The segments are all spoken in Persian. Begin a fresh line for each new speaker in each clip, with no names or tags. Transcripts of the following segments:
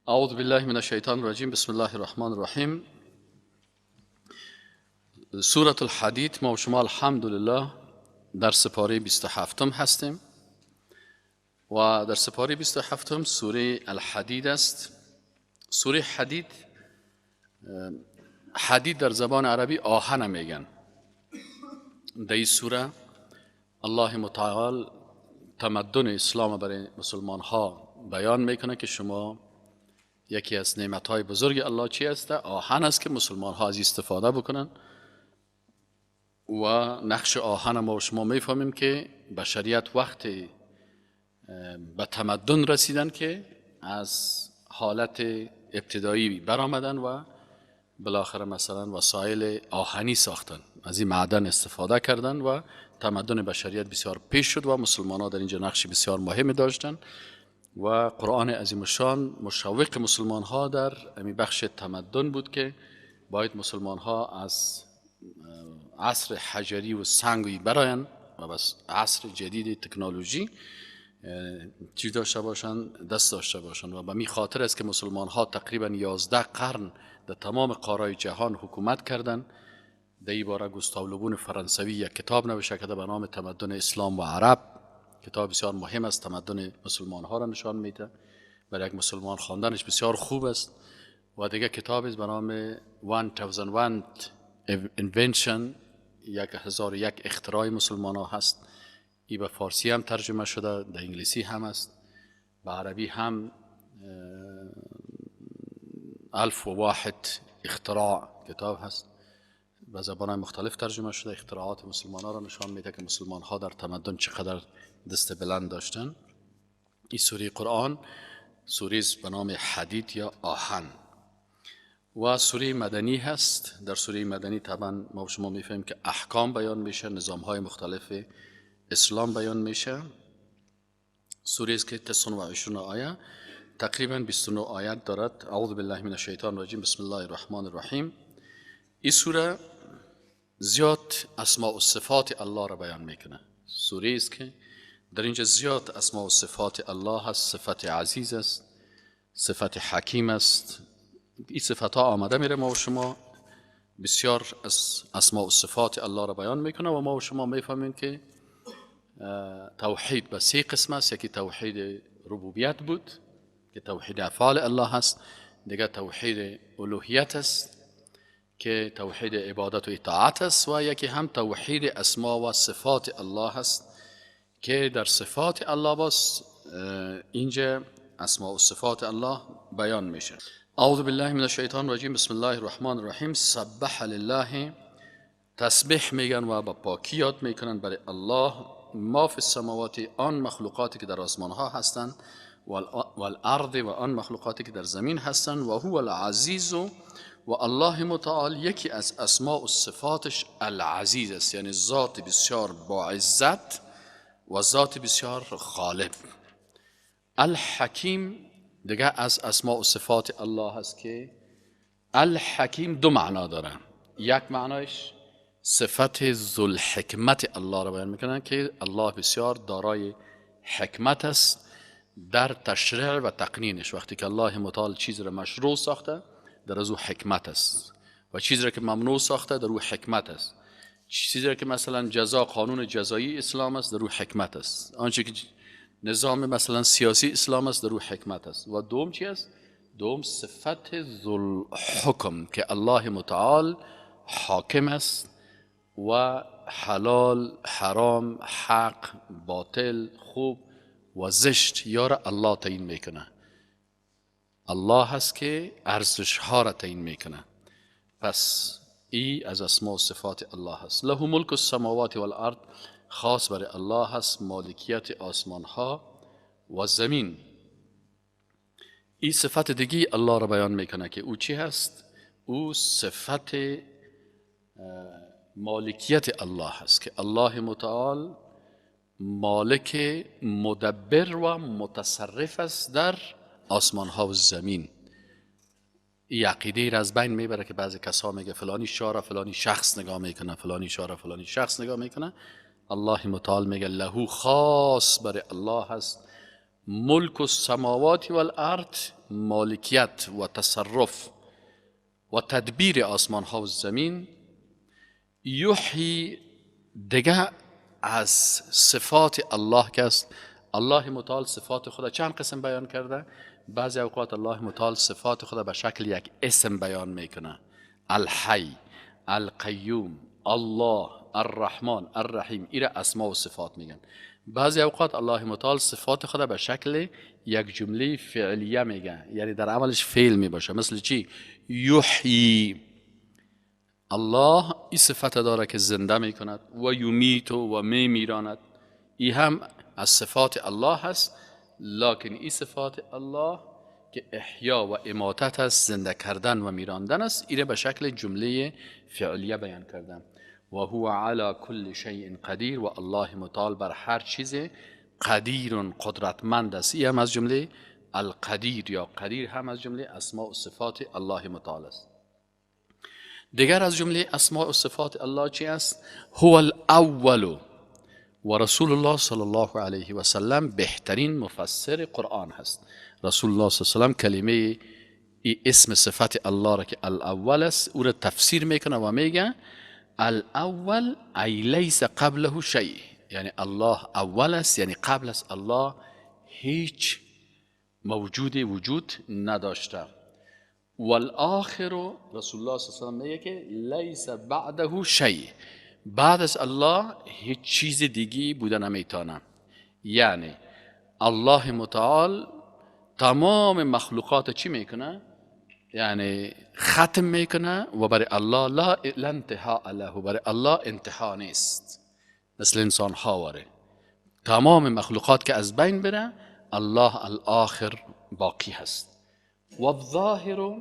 اعوذ بالله من الشیطان الرجیم. بسم الله الرحمن الرحیم. سوره الحدید، ما و شما الحمدلله در سپاره 27 هستیم و در سپاره 27 سوره الحدید است. سوره حدید، حدید در زبان عربی آهن میگن. در این سوره الله متعال تمدن اسلام برای مسلمان ها بیان میکنه که شما یکی از نعمتهای بزرگ الله چی است؟ آهن است که مسلمان ها از استفاده بکنن. و نقش آهن ما و شما میفهمیم که بشریت وقتی به تمدن رسیدن که از حالت ابتدایی برآمدن و بالاخره مثلا وسایل آهنی ساختن، از این معدن استفاده کردن و تمدن بشریت بسیار پیش شد و مسلمان ها در اینجا نقش بسیار مهمی داشتن. و قرآن عظیم الشان مشوق مسلمان ها در امی بخش تمدن بود که باید مسلمان ها از عصر حجری و سنگی براین و بس عصر جدید تکنولوژی چی داشته باشن، دست داشته باشن. و به می خاطر است که مسلمان ها تقریبا 11 قرن در تمام قاره‌های جهان حکومت کردند. در این باره گوستاو لوبون فرانسوی یک کتاب نوشته کرده به نام تمدن اسلام و عرب. کتاب بسیار مهم است، تمدن مسلمان ها را نشان میده. برای یک مسلمان خواندنش بسیار خوب است. و دیگه کتاب است به نام 1001 Invention، 1001 اختراع مسلمان ها هست. این به فارسی هم ترجمه شده، در انگلیسی هم است، به عربی هم 1001 اختراع کتاب هست. به زبان‌های مختلف ترجمه شده. اختراعات مسلمان ها را نشان میده که مسلمان ها در تمدن چقدر دست بلند داشتن. این سوره قرآن سوره به نام حدید یا آهن و سوره مدنی هست. در سوره مدنی طبعا ما شما میفهمیم که احکام بیان میشه، نظام های مختلف اسلام بیان میشه. سوره است که 29 آیه، تقریبا 29 آیت دارد. اعوذ بالله من الشیطان الرجیم. بسم الله الرحمن الرحیم. این سوره زیاد اسماء و صفات الله را بیان میکنه. سوره است که در اینجا زیاد اسماء و صفات الله هست. صفت عزیز است، صفت حکیم است. این صفت ها آمده میره. ما و شما بسیار از اسماء و صفات الله را بیان میکنه و ما و شما میفهمیم که توحید به 3 قسم است. یکی توحید ربوبیت بود که توحید افعال الله هست. دیگه توحید الوهیت است که توحید عبادت و اطاعت است. و یکی هم توحید اسما و صفات الله است که در صفات الله باز اینجا اسما و صفات الله بیان میشه. اعوذ بالله من الشیطان الرجیم. بسم الله الرحمن الرحیم. سبح لله، تسبیح میگن و با پاکی یاد میکنن برای الله. ما فی السماوات، آن مخلوقاتی که در آسمان ها هستند، و الارض، و آن مخلوقاتی که در زمین هستند. و هو العزیز، و الله متعال یکی از اسماء و صفاتش العزیز است، یعنی ذات بسیار با عزت و ذات بسیار غالب. الحکیم دیگه از اسماء و صفات الله هست که الحکیم 2 معنا داره. یک معنایش صفت ذوالحکمت الله را بیان میکنن که الله بسیار دارای حکمت است در تشریع و تقنینش. وقتی که الله متعال چیز را مشروع ساخته در از او حکمت است و چیزی را که ممنوع ساخته در او حکمت است. چیزی را که مثلا جزا، قانون جزایی اسلام است، در او حکمت است. آنچه که نظام مثلا سیاسی اسلام است، در او حکمت است. و دوم چی است؟ دوم صفت ذوالحکم که الله متعال حاکم است و حلال، حرام، حق، باطل، خوب و زشت یاره الله تعیین میکنه. الله هست که ارزش ها را تعیین میکنه. پس ای از اسماء و صفات الله هست. له ملک السماوات والارض، خاص برای الله هست مالکیت آسمان ها و زمین. این صفت دیگی الله را بیان میکنه که او چی هست؟ او صفت مالکیت الله هست که الله متعال مالک، مدبر و متصرف است در آسمان ها و زمین. این عقیده را از بین میبره که بعضی کسا میگه فلانی شاه فلانی شخص نگاه میکنه، فلانی شاه فلانی شخص نگاه میکنه. الله متعال میگه له، خاص برای الله هست ملک السماوات والارض، مالکیت و تصرف و تدبیر آسمان ها و زمین، یحیی دیگه از صفات الله که است. الله متعال صفات خدا چند قسم بیان کرده؟ بعضی اوقات الله متعال صفات خدا به شکل یک اسم بیان میکنه: الحی، القیوم، الله، الرحمن، الرحیم. ایره اسما و صفات میگن. بعضی اوقات الله متعال صفات خدا به شکل یک جمله فعلیه میگه، یعنی در عملش فعل میباشه. مثل چی؟ یحیی، الله این صفت داره که زنده میکند، و یمیت و میمیراند. این هم از صفات الله هست، لکن این صفات الله که احیا و اماتت است، زنده کردن و میراندن است، ایره به شکل جمله فعلیه بیان کردن. و هو علی کل شیء قدیر، و الله متعال بر هر چیز قدیر، قدرتمند است. این هم از جمله القدیر یا قدیر هم از جمله اسماء و صفات الله متعال است. دیگر از جمله اسماء و صفات الله چی است؟ هو الاول، و رسول الله صلی الله علیه و سلم بهترین مفسر قرآن هست. رسول الله صلی الله علیه و سلم کلمه ای اسم صفت الله را که الاول است او را تفسیر میکنه و میگه الاول ای لیس قبله شیء، یعنی الله اول است، یعنی قبل از الله هیچ موجود وجود نداشته. والآخر، رسول الله صلی الله علیه و سلم میگه که لیس بعده شیء، بعد از الله هیچ چیز دیگی بوده نمیتونه. یعنی الله متعال تمام مخلوقات چی میکنه؟ یعنی ختم میکنه و برای الله لا انتها له، برای الله انتها نیست. مثل انسان ها واره تمام مخلوقات که از بین بره، الله الاخر باقی هست. و الظاهر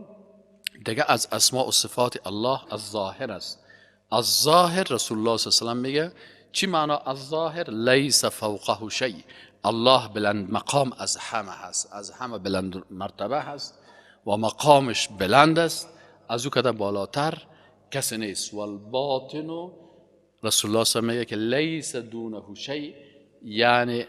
دیگه از اسماء و صفات الله الظاهر است. الظاهر رسول الله صلی الله علیه و سلم میگه چی معنی الظاهر؟ لیس فوقه شیء، الله بلند مقام از همه هست، از همه بلند مرتبه هست و مقامش بلند است، از او کده بالاتر کسی نیست. و الباطن، رسول الله صلی الله علیه و سلم میگه که لیس دونه شیء، یعنی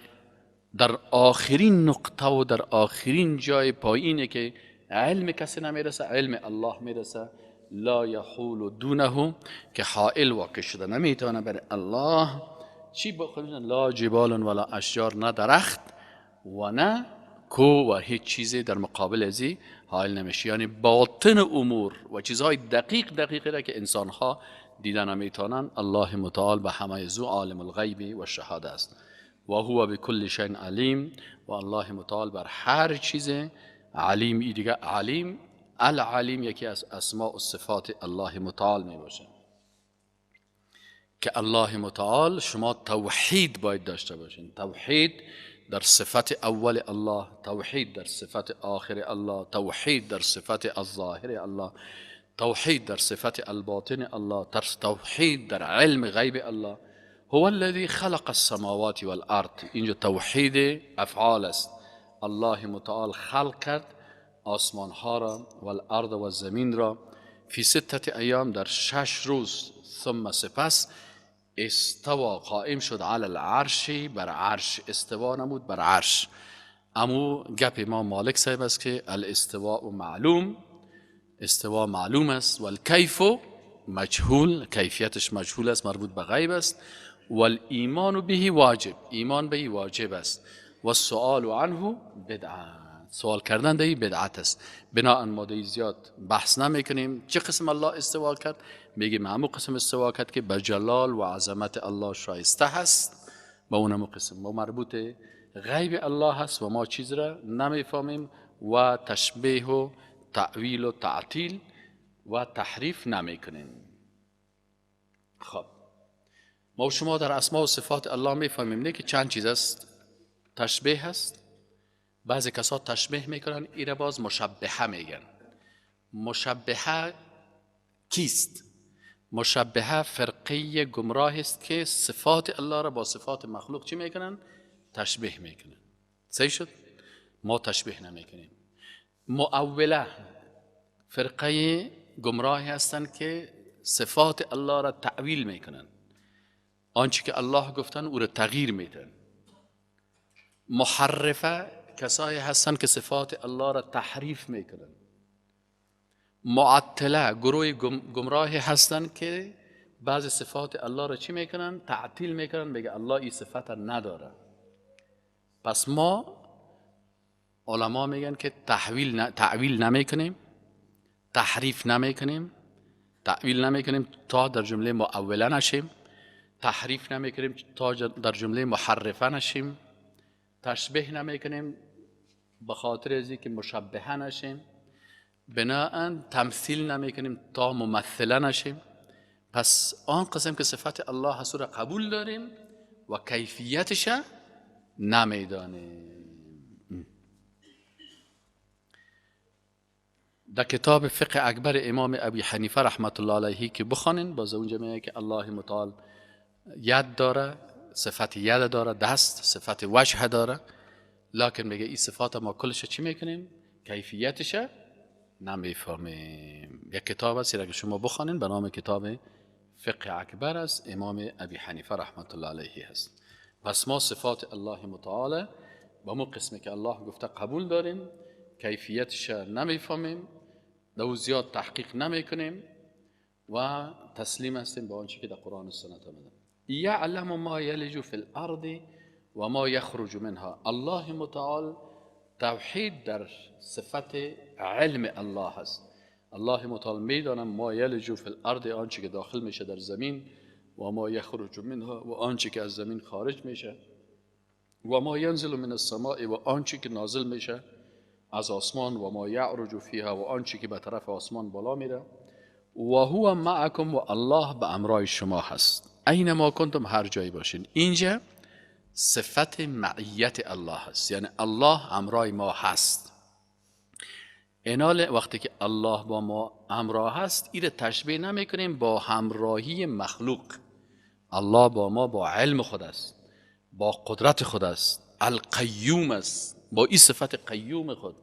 در آخرین نقطه و در آخرین جای پایینه که علم کسی نمیرسه، علم الله میرسه. لا یحول دونه، که حائل واقع شده نمیتونه برای الله چی بخوره؟ لا جبال ولا اشجار، نه درخت و نه کو و هیچ چیزی در مقابل ازی حائل نمیشه. یعنی باطن امور و چیزهای دقیقی را که انسانها دیدن نمیتونن، الله متعال به همه زو عالم الغیب و شهاده است. و هو بكل شیء علیم، و الله متعال بر هر چیز علیم. ای دیگه علیم، العلیم یکی از اسماء و صفات الله متعال می باشه که الله متعال شما توحید باید داشته باشین. توحید در صفت اول الله، توحید در صفت آخر الله، توحید در صفت الظاهر الله، توحید در صفت الباطن الله، توحید در علم غیب الله. هو الذي خلق السماوات والارض، اینجا توحید افعال است. الله متعال خلق کرد آسمان ها را و الارض و زمین را فی 6 ایام، در 6 روز. ثم سپس استوا قائم شد علی العرش، بر عرش استوا نمود، بر عرش. امو گپ امام مالک صاحب است که الاستواء معلوم، استوا معلوم است، و الکیف مجهول، کیفیتش مجهول است، مربوط به غیب است. و الایمان به واجب، ایمان به واجب است. و السؤال عنه بدعه، سوال کردن ده بدعت است. بناهن ما ده زیاد بحث نمیکنیم چه قسم الله استوا کرد، میگیم همو قسم استوا کرد که به جلال و عظمت الله شایسته هست، با اونمو قسم ما مربوط غیب الله هست و ما چیز را نمیفهمیم و تشبیه و تعویل و تعطیل و تحریف نمیکنیم. خب ما و شما در اسماء و صفات الله میفهمیم نه که چند چیز است. تشبیه هست، بعضی کسا تشبیه میکنن، ایره باز مشبهه میگن. مشبهه کیست؟ مشبهه فرقه گمراه است که صفات الله را با صفات مخلوق چی میکنن؟ تشبیه میکنن. صحیح شد؟ ما تشبیه نمیکنیم. مؤوله فرقه گمراهی هستند که صفات الله را تعویل میکنن، آنچه که الله گفتن او را تغییر میدن. محرفه کسایی هستند که صفات الله را تحریف میکنن. معطله، گروه گمراهی هستند که بعض صفات الله را چی میکنن؟ تعطیل میکنن، میگه الله این صفت نداره. پس ما علما میگن که تعویل نمیکنیم، تحریف نمیکنیم، تعویل نمیکنیم تا در جمله معوله نشیم، تحریف نمیکنیم تا در جمله محرفه نشیم، تشبیه نمیکنیم به خاطر ازی که مشبهه نشیم، بناءً تمثیل نمیکنیم تا ممثله نشیم. پس آن قسم که صفت الله هست را قبول داریم و کیفیتش نمیدانیم. در کتاب فقه اکبر امام ابی حنیفه رحمت الله علیه که بخونین، باز اونجا میگه که الله متعال ید داره، صفت ید داره، دست، صفت وجه داره، لکن میگه این صفات ما کلش چی میکنیم؟ کیفیتش نمیفهمیم. یک کتاب است که شما بخونین به نام کتاب فقه اکبر از امام ابی حنیفه رحمت الله علیه هست. پس ما صفات الله متعال با مو قسمی که الله گفته قبول داریم، کیفیتش نمیفهمیم، دو زیاد تحقیق نمیکنیم و تسلیم هستیم با آنچه که در قرآن و سنت آمده. یعلم ما یلج فی الارض و ما یخرج منها. الله متعال توحید در صفت علم الله هست. الله متعال میدانم ما یلج فی الارض، آنچه که داخل میشه در زمین، و ما یخرج منها، و آنچه که از زمین خارج میشه، و ما ینزل من السماء، و آنچه که نازل میشه از آسمان، و ما یعرج فیها، و آنچه که به طرف آسمان بالا میره، و هو معکم، و الله به امرای شما هست اینما کنتم، هر جایی باشین. اینجا صفت معیت الله هست، یعنی الله امرای ما هست. اینال وقتی که الله با ما همراه هست، این تشبیه نمی کنیم با همراهی مخلوق. الله با ما با علم خود است، با قدرت خود است، القیوم است، با این صفت قیوم خود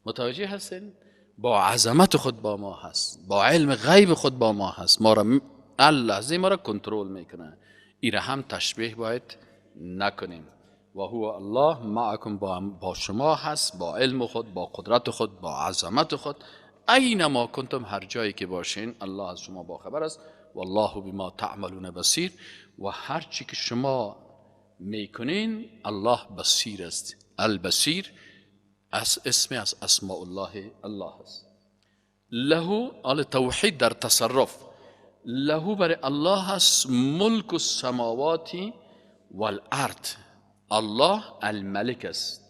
متوجه هستین، با عظمت خود با ما هست، با علم غیب خود با ما هست، ما را اللحظه ما را کنترل میکنه. این هم تشبیه باید نکنیم. و هو الله معکم، با شما هست، با علم خود، با قدرت خود، با عظمت خود، اینما کنتم، هر جایی که باشین الله از شما با خبر است. والله بما تعملون بصیر، و هر چی که شما میکنین الله بصیر است. البصیر اسم از اسماء الله است. له، آل توحید در تصرف، له برای الله هست ملک السماوات والارض. الله الملک است،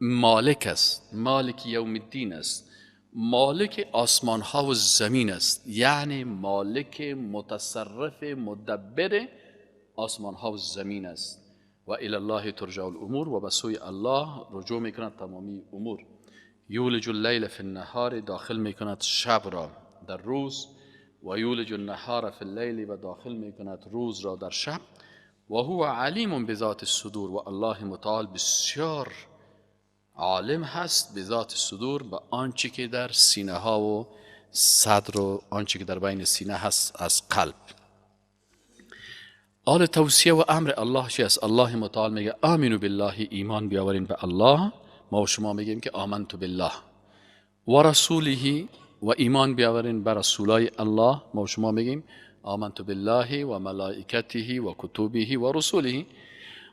مالک است، مالک یوم الدین است، مالک آسمان ها و زمین است، یعنی مالک متصرف مدبر آسمان ها و زمین است. و الی الله ترجع الامور، و به سوی الله رجوع میکند تمامی امور. یولج اللیل فی النهار، داخل میکند شب را در روز، و یولج النهار فی اللیل، و داخل میکند روز را در شب. و هو علیم بذات الصدور، و الله متعال بسیار عالم هست بذات الصدور، به آنچه که در سینه ها و صدر و آنچه که در بین سینه هست از قلب. آل توصیه و امر الله چی است؟ الله متعال میگه آمنو بالله، ایمان بیاورین به الله. ما و شما میگیم که آمنت بالله. و رسوله، و ایمان بیاورین به رسولای الله. ما و شما میگیم آمنت بالله و ملائکته و کتبه و رسوله.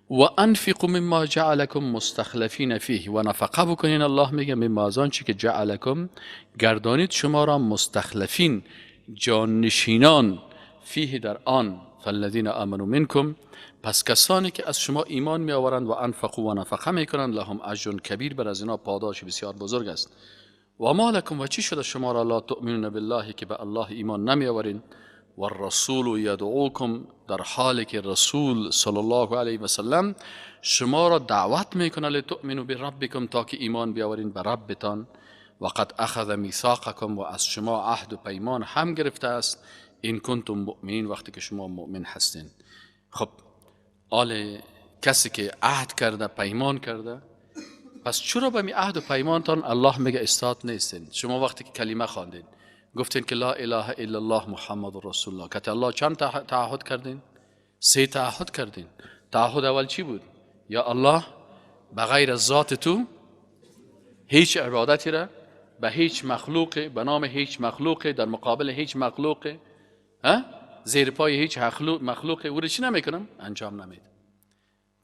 و انفقوا مما جعلکم مستخلفین فیه، و نفقه بکنین. الله میگه مما از آنچه که جعلکم گردانید شما را مستخلفین، جانشینان، فیه در آن. فالذین آمنوا منکم، پس کسانی که از شما ایمان می آورند و انفقوا و نفقه میکنند، لهم اجر کبیر، بر از اینا پاداش بسیار بزرگ است. و ما لکم، و چی شده شما را لا تؤمنون بالله، که به الله ایمان نمی آورین، و الرسول یدعوکم، در حالی که رسول صلی الله علیه و سلم شما را دعوت میکنه لتؤمنوا بربکم، تا که ایمان بیاورین به ربتان. و قد اخذ میثاقکم، و از شما عهد و پیمان هم گرفته است، این کنتم مؤمنین، وقتی که شما مؤمن هستین. خب آل کسی که عهد کرده، پیمان کرده، پس چرا به می عهد و پیمانتان الله میگه استاد نیستین؟ شما وقتی که کلمه خواندین، گفتین که لا اله الا الله محمد رسول الله، که الله چند تعهد کردین؟ 3 تعهد کردین. تعهد اول چی بود؟ یا الله به غیر ذات تو هیچ عبادتی را به هیچ مخلوق، به نام هیچ مخلوق، در مقابل هیچ مخلوق، زیر پای هیچ مخلوق او را چی نمیکنم؟ انجام نمیدم.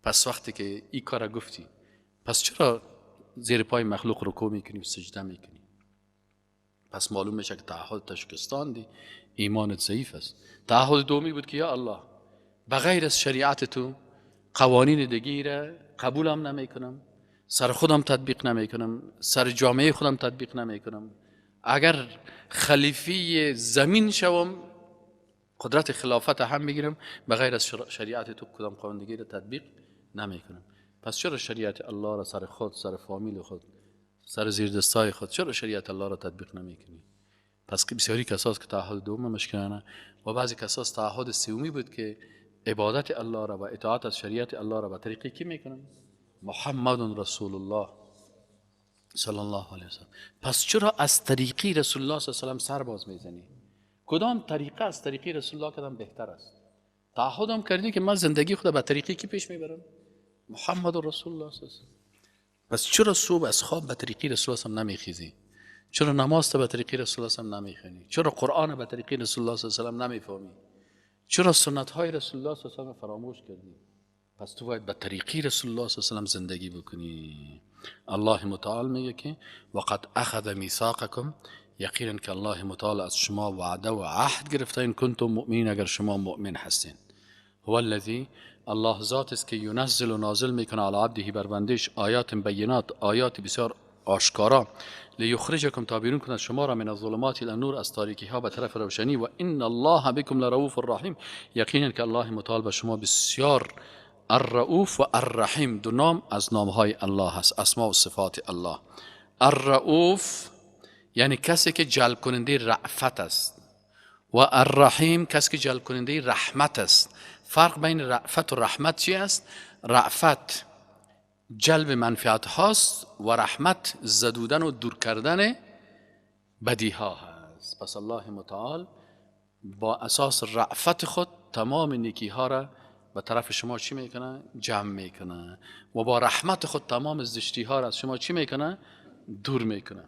پس وقتی که این کار گفتی، پس چرا زیر پای مخلوق رکوع میکنی و سجده میکنی؟ پس معلوم میشه که تعهد تشکستان دی، ایمانت ضعیف است. تعهد دومی بود که یا الله بغیر از شریعت تو قوانین دیگه را قبولم نمیکنم، سر خودم تطبیق نمیکنم، سر جامعه خودم تطبیق نمیکنم. اگر خلیفه زمین شوم، قدرت خلافت هم میگیرم، بغیر از شریعت تو کدام قانون دیگه را تطبیق نمیکنم. پس چرا شریعت الله را سر خود، سر فامیل خود، سر زیر دستای خود، چرا شریعت الله را تطبیق نمیکنی؟ پس بسیاری کساست که تعهد دوم مشکنه و بعضی کساست تعهد سومی بود که عبادت الله را و اطاعت از شریعت الله را به طریقی کی میکنن؟ محمد رسول الله صلی الله علیه وسلم. پس چرا از طریقی رسول الله صلی الله علیه وسلم سر باز میزنی؟ کدام طریقه از طریقی رسول الله کدام بهتر است؟ تعهدم کردی که من زندگی خود به طریقی کی پیش میبرم؟ محمد رسول الله صلی الله علیه وسلم. پس چرا صبح از خواب به طریقی رسول الله صلی الله علیه وسلم نمیخیزی؟ چرا نماز به طریقی رسول الله صلی الله علیه و سلم نمیخونی؟ چرا قرآن به طریقی رسول الله صلی الله علیه و سلم نمیفهمی؟ چرا سنت های رسول الله صلی الله علیه و سلم فراموش کردی؟ پس تو باید به طریقی رسول الله صلی الله علیه و سلم زندگی بکنی. الله متعال میگه که وقد اخذ میثاقکم، یقینا که الله متعال از شما وعده و عهد گرفته این کنتم مؤمنین، اگر شما مؤمن هستین. هو الذی، الله ذات است که ینزل و نازل میکنه علی عبده بر بندش آیات بینات، آیات بسیار آشکارا، لیخرجکم تا بیرون کند شما را من الظلمات الی النور، از تاریکی ها به طرف روشنی، و ان الله بکم لرؤوف الرحیم، یقینا که الله متعال به شما بسیار الرؤوف و الرحیم، دو نام از نامهای الله هست، اسماء و صفات الله. الرؤوف یعنی کسی که جلب کننده رأفت است و الرحیم کسی که جلب کننده رحمت است. فرق بین رأفت و رحمت چی است؟ رأفت جلب منفعت هاست و رحمت زدودن و دور کردن بدی ها هست. پس الله متعال با اساس رأفت خود تمام نیکی ها را به طرف شما چی میکنه؟ جمع میکنه، و با رحمت خود تمام زشتی ها را از شما چی میکنه؟ دور میکنه.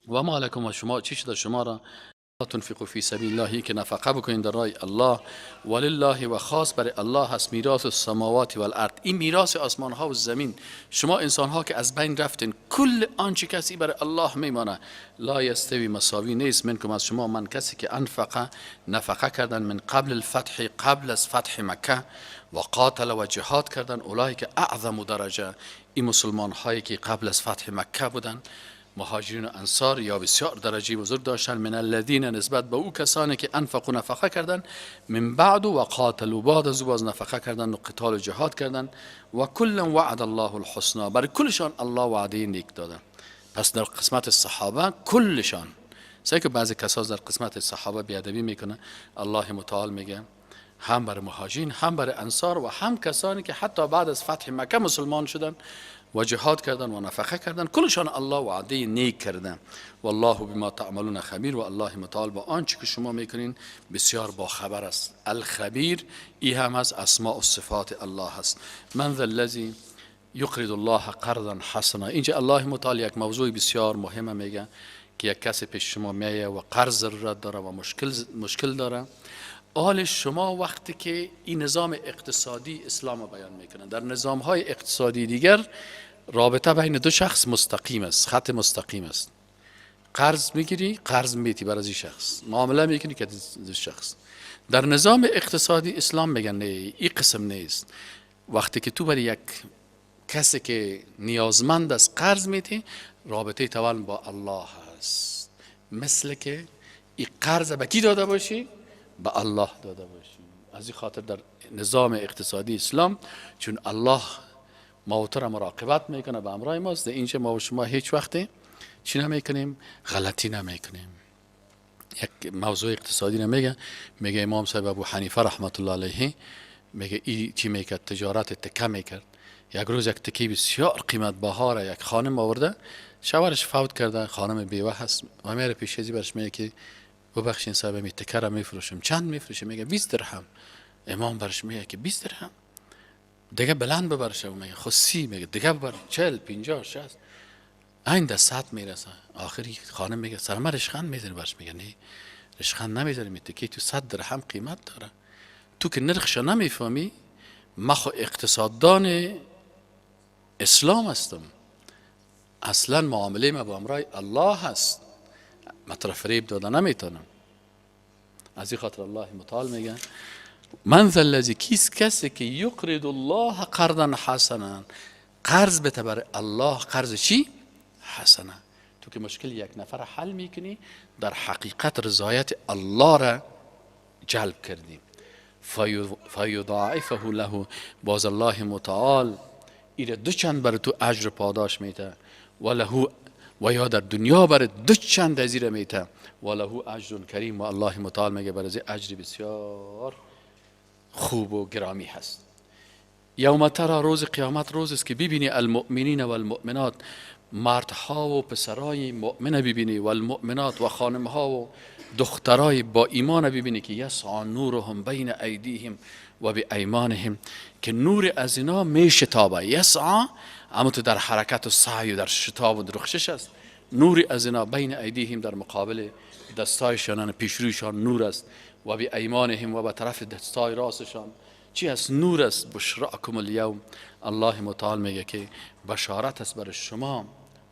و ما لکم، و شما چی شده شما را تنفقوا فی سبیل الله، که نفقه بکنین در راه الله، ولله و خاص برای الله هست میراث السماوات و الارض، این میراث آسمان ها و زمین. شما انسان ها که از بین رفتین، کل آنچه کسی برای الله میمانه. لا یستوی، مساوی نیست، منکم از شما، من کسی که انفقه نفقه کردن من قبل الفتح، قبل از فتح مکه، و قاتل و جهاد کردن، اولایی که اعظم درجه، این مسلمان هایی که قبل از فتح مکه بودن، مهاجرین و انصار، یا بسیار درجه بزرگ داشتن، من الذین، نسبت به او کسانی که انفقوا نفقه کردن، من بعد و قاتلوا، بعد از او باز نفقه کردن و قتال و جهاد کردن، و کلا وعد الله الحسنى، برای کلشان الله وعده نیک دادن. پس در قسمت صحابه کلشان، سعی که بعضی کسا در قسمت صحابه بیادبی میکنه، الله متعال میگه هم برای مهاجرین، هم برای انصار، و هم کسانی که حتی بعد از فتح مکه مسلمان شدن و جهاد کردن و نفقه کردن، کلشان الله وعده نیک کردن. والله بما تعملون خبیر، و الله متعال با آنچه که شما میکنین بسیار با خبر است. الخبیر ای هم از اسماء و صفات الله هست. من ذا الذی یقرض الله قرضا حسنا، اینجا الله متعال یک موضوع بسیار مهمه میگه که یک کسی پیش شما میایه و قرض ضرورت داره و مشکل داره. آل شما وقتی که این نظام اقتصادی اسلام بیان میکنن، در نظام های اقتصادی دیگر رابطه بین دو شخص مستقیم است، خط مستقیم است. قرض میگیری، قرض میتی برای این شخص، معامله میکنی که دو شخص. در نظام اقتصادی اسلام میگن نه، این قسم نیست. وقتی که تو برای یک کسی که نیازمند است قرض میتی، رابطه تول با الله هست، مثل که این قرض به کی داده باشی؟ به الله داده باشی. از این خاطر در نظام اقتصادی اسلام، چون الله ما را مراقبت میکنه به امرای ماست، در اینجا ما و شما هیچ وقت چی نمیکنیم؟ غلطی نمیکنیم. یک موضوع اقتصادی نمیگه، میگه امام صاحب ابو حنیفه رحمت الله علیه میگه ای چی میکرد؟ تجارت تکه میکرد. یک روز یک تکی بسیار قیمت بهاره یک خانم آورده، شوهرش فوت کرده، خانم بیوه هست، و میره پیش ازی برش میگه که ببخشین صاحب می تکه را میفروشم، چند میفروشم؟ میگه 20 درهم. امام برش میگه که 20 درهم دیگه بلند ببرش، میگه خود 30، میگه دیگه ببر 40 50 60. این دستت میرسه. آخری خانم میگه سرما رشخند میزنی برش، میگه نه رشخند نمیزنی، میتکی تو 100 درهم قیمت داره، تو که نرخشو نمیفهمی. ما خو اقتصاددان اسلام هستم، اصلا معامله ما با امرای الله هست، ما طرف فریب داده نمیتونم. از این خاطر الله متعال میگه من ذا الذی، کیست کسی که یقرض الله قرضا حسنا، قرض بده بر الله. قرض چی؟ حسنا. تو که مشکل یک نفر حل میکنی، در حقیقت رضایت الله را جلب کردی. فیضاعفه له، باز الله متعال ایره دو چند بر تو اجر پاداش میته، و یا در دنیا بر دو چند ازیره میته، و له اجر کریم، و الله متعال میگه بر از اجر بسیار خوب و گرامی هست. یوم ترى، روز قیامت روز است که ببینی المؤمنین و المؤمنات، مردها و پسرای مؤمنه ببینی، و المؤمنات و خانمها و دخترای با ایمان ببینی که یسعى نورهم بین ایدیهم و بایمانهم، که نور از اینا می شتابه. یسعى اما تو در حرکت و سعی و در شتاب و درخشش است. نور از اینا بین ایدیهم، در مقابل دستایشان پیشرویشان نور است، و بایمانهم و به طرف دستای راستشان چی است؟ نور است. بشراکم الیوم، الله متعال میگه که بشارت است بر شما،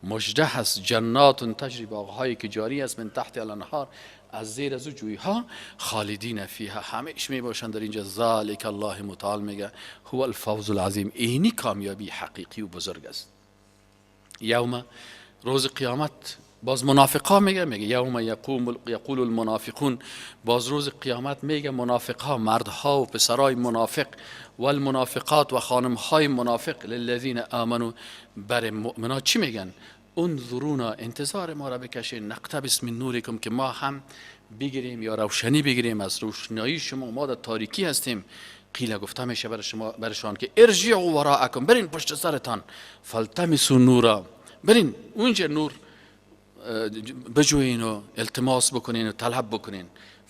مژده هست. جنات تجری، باغهایی که جاری است، من تحت الانهار، از زیر از او جویها، خالدین فیها، همیشه می باشند در اینجا. ذالک، الله متعال میگه هو الفوز العظیم، اینی کامیابی حقیقی و بزرگ است. یوم، روز قیامت، باز منافقا میگه یوم یقول المنافقون، باز روز قیامت میگه منافقها، مردها و پسرای منافق، و المنافقات و خانمهای منافق، للذین آمنوا، بر مؤمنات چی میگن؟ انظرونا، انتظار ما را بکشین، نقتبس من نورکم، که ما هم بگیریم یا روشنی بگیریم از روشنایی شما، ما در تاریکی هستیم. قیل، گفته میشه برشان که ارجعوا وراءکم، برین پشت سرتان، فالتمسوا نورا، برین اونجا نور بجوین و التماس بکنین و طلب بکنین.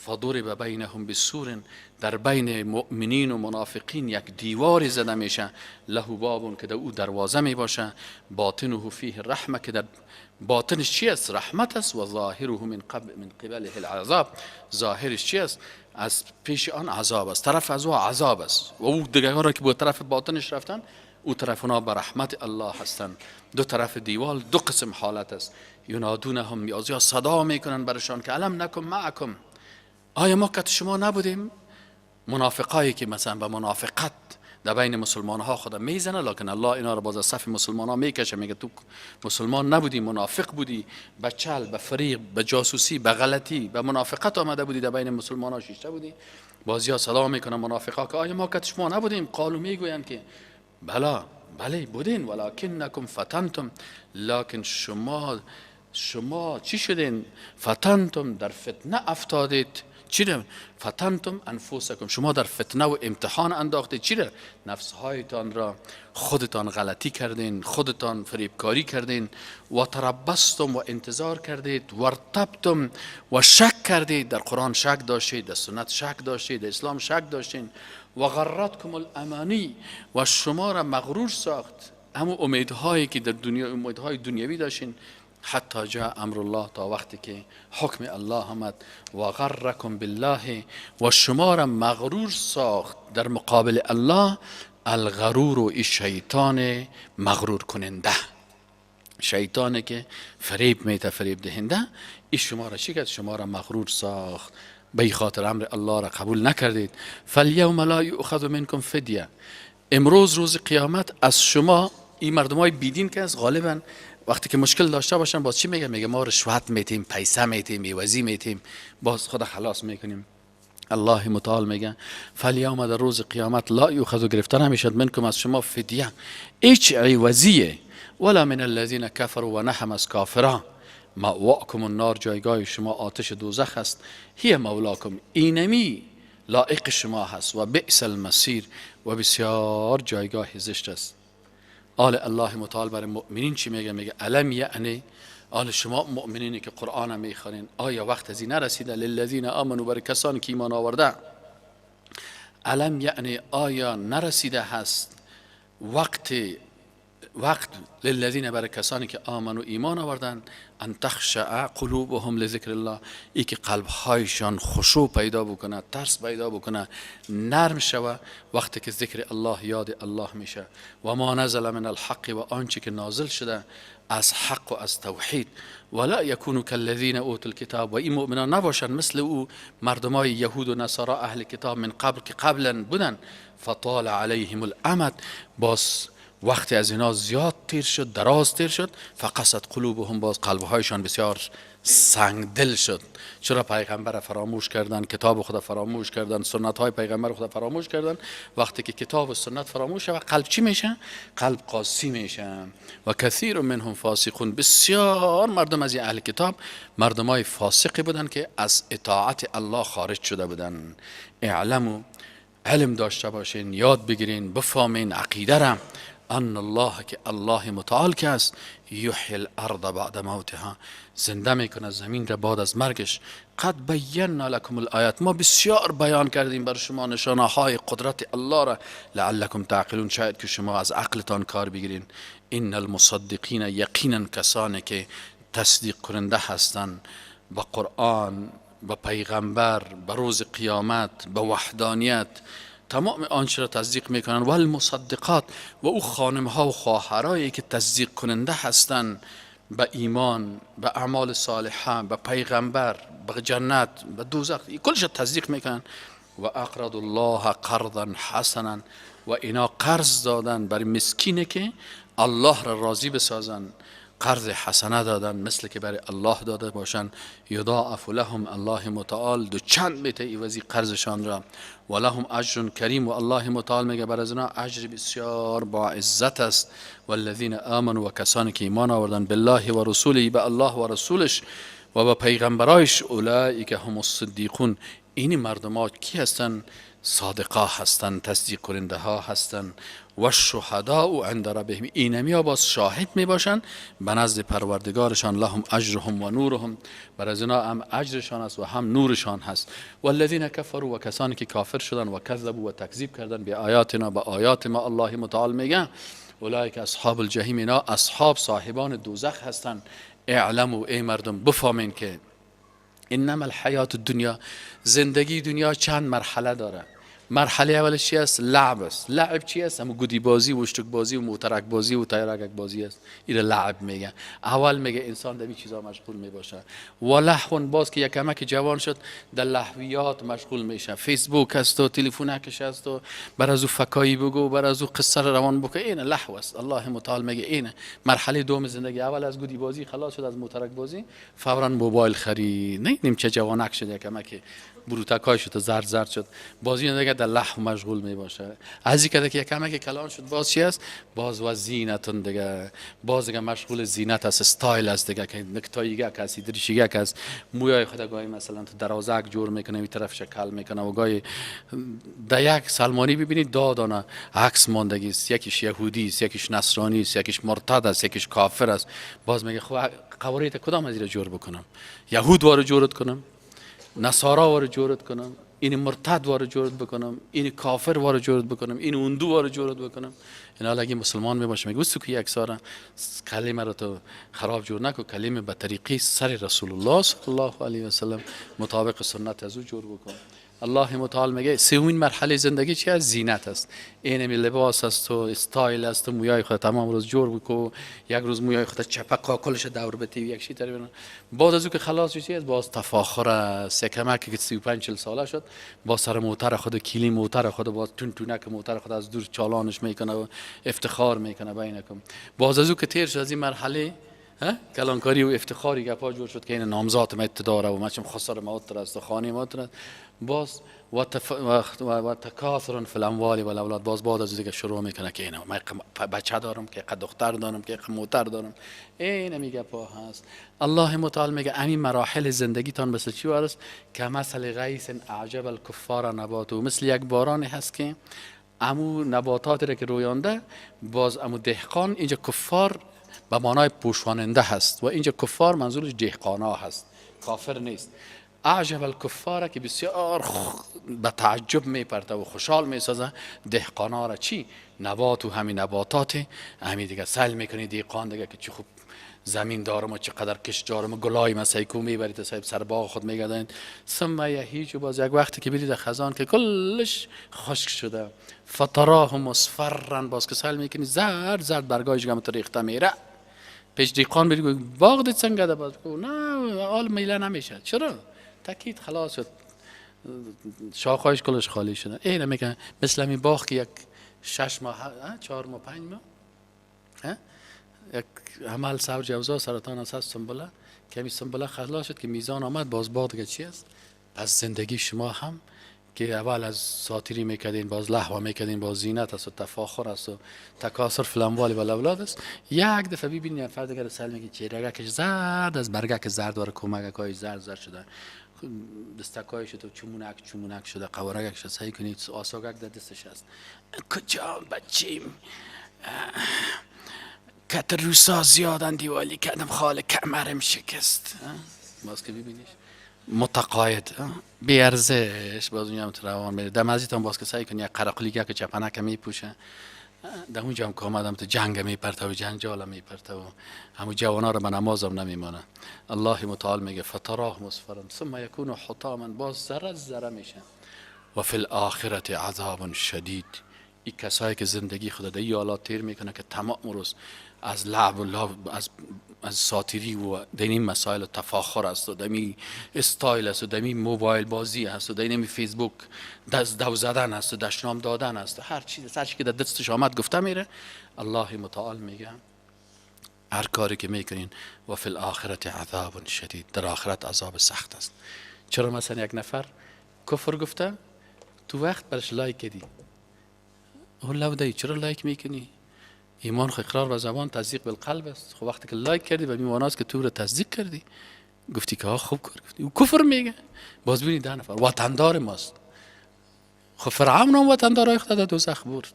فضرب بینهم بسور، در بین مؤمنین و منافقین یک دیواری زده میشه، له باب، که در او دروازه می باشه، باطنه فیه رحمه، که در باطنش چی است؟ رحمت است، و ظاهره من قبله العذاب، ظاهرش چی است؟ از پیش آن عذاب است، طرف از او عذاب است، و او دیگران که به طرف باطنش رفتن، او طرف اونا به رحمت الله هستند. دو طرف دیوال دو قسم حالت است. ینادونهم، یا صدا میکنن برشان که الم نکن معکم، آیا ما که شما نبودیم؟ منافقایی که مثلا به منافقت در بین مسلمان ها خود میزنه، لکن الله اینا رو باز از صف مسلمان ها میکشه، میگه تو مسلمان نبودی، منافق بودی، به چل، به فریق، به جاسوسی، به غلطی، به منافقت آمده بودی، در بین مسلمان ها شیشته بودی. بازیا سلام میکنن منافقا که آیا ما که شما نبودیم؟ قالو میگوین که بله بودین، ولکنکم فتنتم، لکن شما چی شدین؟ فتنتم، در فتنه افتادید. چی در فتنتم انفسکم، شما در فتنه و امتحان انداختید. چی در نفسهایتان را، خودتان غلطی کردین، خودتان فریبکاری کردین. و تربستم، و انتظار کردید. و ارتبتم، و شک کردید، در قرآن شک داشتید، در سنت شک داشتید، در اسلام شک داشتین. و غرتکم الامانی، و شما را مغرور ساخت همون امیدهایی که در دنیا، امیدهای دنیوی داشتین. حتی جاء امر الله، تا وقتی که حکم الله آمد. و غرکم بالله، و شما را مغرور ساخت در مقابل الله. الغرور، و شیطان مغرور کننده، شیطانی که فریب میته، فریب دهنده، این شما را چی کرد؟ شما را مغرور ساخت، به خاطر امر الله را قبول نکردید. فالیوم لا یؤخذ منکم فدیه، امروز روز قیامت از شما، این مردمای بیدین که از غالبا وقتی که مشکل داشته باشن باز چی میگه ما رشوت میتیم، پیسه میتیم، عوضی میتیم، باز خدا خلاص میکنیم. الله متعال میگه فالیوم، در روز قیامت، لا یؤخذ، گرفته نمیشد، منکم از شما فدیه، هیچ عوضیه، ولا من الذین کفروا، و نه هم از کافران. مأواکم النار، جایگاه شما آتش دوزخ است. هی مولاکم، اینمی لایق شما هست. و بئس المصیر، و بسیار جایگاه زشت است. آل الله متعال برای مؤمنین چی میگه؟ میگه الم یعنی، آل شما مؤمنینی که قرآن میخوانین، آیا وقت ازی نرسیده؟ للذین آمنوا، برای کسانی که ایمان آورده. الم یعنی، آیا نرسیده هست وقت وقت للذین، برای کسانی که آمن و ایمان آوردن، ان تخشع قلوبهم لذکر الله، ای که قلبهایشان خشوع پیدا بکنه، ترس پیدا بکنه، نرم شوه وقتی که ذکر الله، یاد الله میشه. و ما نزل من الحق، و آنچه که نازل شده از حق و از توحید. ولا یکونوا کالذین اوتوا الکتاب، و این مؤمنان نباشند مثل او مردمای یهود و نصارا اهل کتاب من قبل که قبلا بودن، فطال علیهم الامد، باز وقتی از اینا زیاد تیر شد، دراز تیر شد، فقست قلوبهم، باز قلبهایشان بسیار سنگ دل شد. چرا؟ پیغمبر فراموش کردن، کتاب خدا فراموش کردن، سنت های پیغمبر خدا فراموش کردن. وقتی که کتاب و سنت فراموش شد، قلب چی میشه؟ قلب قاسی میشه. و کثیر منهم فاسقون، بسیار مردم از اهل کتاب مردمای فاسقی بودن که از اطاعت الله خارج شده بودن. اعلموا، علم داشته باشین، یاد بگیرین، بفهمین عقیده را، ان الله، که الله متعال که است، یحیی الارض بعد موتها، زنده میکنه زمین را بعد از مرگش. قد بینا لکم الآیات، ما بسیار بیان کردیم بر شما نشانه های قدرت الله را، لعلکم تعقلون، شاید که شما از عقلتان کار بگیرین. ان المصدقین، یقینا کسانی که تصدیق کننده هستند به قرآن، به پیغمبر، به روز قیامت، به وحدانیت، تمام آنچه را تصدیق میکنن. و المصدقات، و او خانم ها و خواهرایی که تصدیق کننده هستند به ایمان، به اعمال صالحه، به پیغمبر، به جنت، به دوزخ، کلش تصدیق میکنن. و اقرضوا الله قرضا حسنا، و اینا قرض دادن برای مسکینه که الله را راضی بسازن، قرض حسنه دادن مثل که برای الله داده باشن. یضاعف لهم، الله متعال دو چند میته ایوزی قرضشان را. و لهم اجر کریم، و الله متعال میگه بر از اینا اجر بسیار با عزت است. والذین آمنوا، و کسانی که ایمان آوردن، بالله و رسوله، به الله و رسولش و به پیغمبرایش، اولئک هم الصدیقون، این مردمات کی هستن؟ صادقا هستن، تصدیق کننده ها هستن. و الشهداء عند ربهم، اینمی ها باز شاهد می باشن به نزد پروردگارشان. لهم اجرهم و نورهم، بر از اینا هم اجرشان است و هم نورشان هست. والذین کفروا، و کسانی که کافر شدن و کذبوا و تکذیب کردن به آیاتنا، به آیات ما، الله متعال میگه اولئک اصحاب الجحیم، اینا اصحاب صاحبان دوزخ هستن. اعلموا، ای مردم بفهمین که انما الحیات الدنیا، زندگی دنیا چند مرحله داره. مرحله اولش چی است؟ لعب است. لعب چی است؟ همون گودی بازی و اشتک بازی و موترک بازی و تیرک بازی است. این لعب میگه. اول میگه انسان در این چیزا مشغول میباشه. و لهو، باز که یکمک جوان شد در لهویات مشغول میشه. فیسبوک است و تلفنکش است و بر از او فکایی بگو، بر از او قصه روان بکن، این لهو است. الله متعال میگه این مرحله دوم زندگی. اول از گودی بازی خلاص شد، از موترک بازی، فورا موبایل خرید. نه نیم چه جوانک شد یکمک بروتکای شد، زرد شد، بازی دیگه در لهو مشغول می باشه. از این که یکم که کلان شد، باز چی است؟ باز و زینتون دیگه، باز دیگه مشغول زینت است، استایل است دیگه، که نکتاییگه کسی دریشیگه کس مویای خود گاهی مثلا تو درازک جور میکنه، این طرف شکل میکنه و گاهی در یک سلمانی ببینید دادانه عکس ماندگی است، یکیش یهودی است، یکیش نصرانی است، یکیش مرتد است، یکیش کافر است. باز میگه خب قواریت کدام از این جور بکنم؟ یهود وارو جورت کنم، نصارا وارو جورت کنم، این مرتد وارو جورت بکنم، این کافر وارو جورت بکنم، این هندو وارو جورت بکنم؟ این حالا اگه مسلمان می باشه میگه وستو که یک سارا کلمه رو تو خراب جور نکو، کلمه به طریقی سر رسول الله صلی الله علیه و سلم مطابق سنت از او جور بکن. الله متعال میگه سومین مرحله زندگی چی است؟ زینت است. این لباس است و استایل است و مویای خود تمام روز جور بکو، یک روز مویای خود چپک کاکلش دور بتی یک شی تری. بعد از او که خلاص شدی باز تفاخر است. یکمک که 35 40 ساله شد با سر موتر خود، کلی موتر خود، باز تونک موتر خود از دور چالانش میکنه و افتخار میکنه بینکم. باز از او که تیر شد از این مرحله کلانکاری و افتخاری گپا جور شد که این نامزات ما داره و مچم خسر موتر است و خانه موتر است. باز و تکاثر فی الاموال و الاولاد، باز بعد از دیگه شروع میکنه که اینا من بچه دارم، که دختر دارم، که موتر دارم. این میگه پا هست. الله متعال میگه همین مراحل زندگیتان مثل چی است؟ که مثل غیث اعجب الکفار نباته، مثل یک بارانی هست که امو نباتات را که رویانده، باز امو دهقان، اینجا کفار به معنای پوشاننده هست و اینجا کفار منظورش دهقانا هست، کافر نیست. اعجب الکفاره که بسیار به تعجب میپرده و خوشحال میسازه دهقانا را. چی؟ نبات و همین نباتات همین دیگه سل میکنی دیقان دیگه که چی خوب زمین دارم و چقدر کش جارم و گلای مسیکو میبرید صاحب سر باغ خود میگردن. ثم یهیج، باز یک وقتی که برید خزان که کلش خشک شده، فتراه مصفرا، باز که سل میکنی زرد زرد برگایش گم ریخته میره. پیش دیقان بری باغ دید سنگه ده، باز نه حال میله نمیشه. چرا؟ تکید خلاص شد، شاخهایش کلش خالی شده. اینه میگن مثل همین باغ که یک 6 ماه 4 ماه 5 ماه یک عمل سوج جوزا سرطان است سنبله که همین سنبله خلاص شد که میزان آمد، باز باغ دیگه چی است؟ پس زندگی شما هم که اول از ساتیری میکردین باز لهو میکردین، باز زینت است و تفاخر است و تکاثر فی الاموال و الاولاد است. یک دفعه ببینید فرد دیگه سل میگه چهرهش زرد از برگک زرد و کمکای زرد زرد شده، دستکایش تو چمونک شده، قوارگش شده، سعی کنید آساگک در دستش است. کجا بچیم کتر روسا زیادن دیوالی کردم خال کمرم شکست. باز که ببینیش متقاعد بیارزش، باز اونجا هم روان میره دم ازیتان، باز که سعی کنی یک قرقلیگه که چپنک میپوشه در اونجا هم که آمدم تو جنگ میپرته و جنجال میپرته و همون جوانا رو به نماز هم نمیمانه. الله متعال میگه فتراه مصفرا ثم یکون حطاما، باز ذره ذره میشه. و فی الاخرت عذاب شدید، این کسایی که زندگی خود در این حالات تیر میکنه که تمام روز از لعب و لعب از ساتیری و دینی مسائل و تفاخر است و دمی استایل است و دمی موبایل بازی است و دمی فیسبوک دست دو زدن است و دشنام دادن است و هر چیزی که در دستش آمد گفته میره. الله متعال میگه هر کاری که میکنین و فی الاخرت عذاب شدید، در آخرت عذاب سخت است. چرا مثلا یک نفر کفر گفته تو وقت برش لایک کردی، اون لودی چرا لایک میکنی؟ ایمان خو اقرار به زبان تصدیق بالقلب است. خب وقتی که لایک کردی به میواناست که تو رو تصدیق کردی، گفتی که خوب کار گفتی، او کفر میگه. باز ببینید ده نفر وطندار ماست. خب فرعون هم وطندارای خود در دوزخ برد،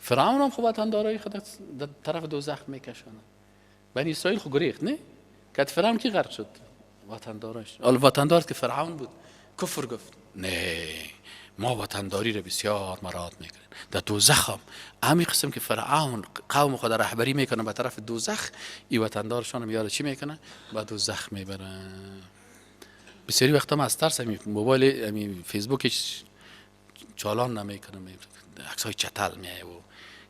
فرعون هم خب وطندارای خود در طرف دوزخ میکشونه. بنی اسرائیل خو گریخت نه که فرعون کی غرق شد؟ وطندارش. وطندار که فرعون بود کفر گفت نه ما وطنداری رو بسیار مراعات میکنیم. در دوزخ هم همین قسم که فرعون قوم خود رهبری میکنه به طرف دوزخ، این وطندارشان هم یاره چی میکنه؟ به دوزخ میبرن. بسیاری وقتا ما از ترس موبایل فیسبوکش چالان نمیکنه، عکسای چتل میه و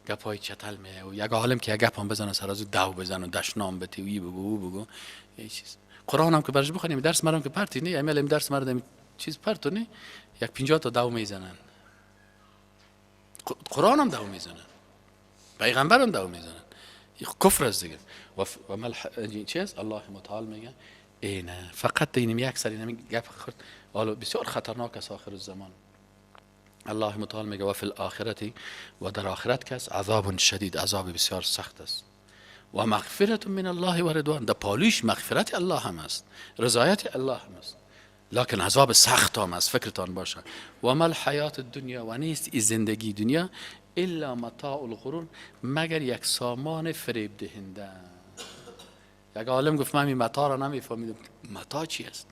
گپای چتل میه و یک عالم که یک گپ هم بزنه سر از دو بزنه و دشنام بتی و ای بگو بگو یه چیز. قرآن هم که برش بخونیم درس مردم که پرتی نه، امیل درس مردم چیز پرتو نه، یک 50 تا دو میزنن. قرآن هم دو میزنن، پیغمبر هم دو میزنن. کفر است دیگه. و ملح چیز الله متعال میگه اینه فقط اینم یک سری نمی گپ خورد حالا بسیار خطرناک است آخر الزمان. الله متعال میگه و فی الاخرتی، و در آخرت کس عذاب شدید، عذاب بسیار سخت است. و مغفرت من الله و رضوان، در پالیش مغفرت الله هم است، رضایت الله هم است، لکن عذاب سخت هم است، فکرتان باشه. و مل حیات الدنیا، و نیست این زندگی دنیا الا متاع الغرور، مگر یک سامان فریب دهنده. یک عالم گفت من این متاع را نمیفهمیدم. متاع چی است؟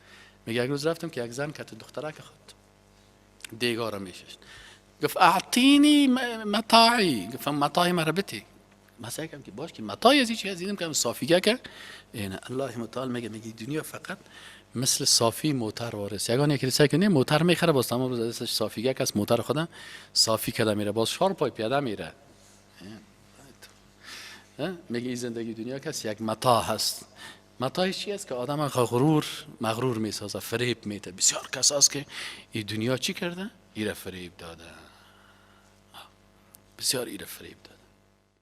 میگه یک روز رفتم که یک زن کت دخترک خود دیگار میشش، گفت اعطینی متاعی، گفتم متاعی مرا بتی. مثلا کم که باش که متاعی از چی از دیدم که صافیگه که این الله متعال میگه دنیا فقط مثل صافی موتر وارث. یگانه یکی سعی کنه موتر میخره باز تمام روز ازش صافیگه که از موتر خودم صافی کرده میره، باز 4 پای پیاده میره. میگه این زندگی دنیا کس یک متاع هست. متاعش چی است؟ که آدم مغرور میسازه، فریب میده. بسیار کس هست که این دنیا چی کرده؟ ایره فریب داده، بسیار ایره فریب داده.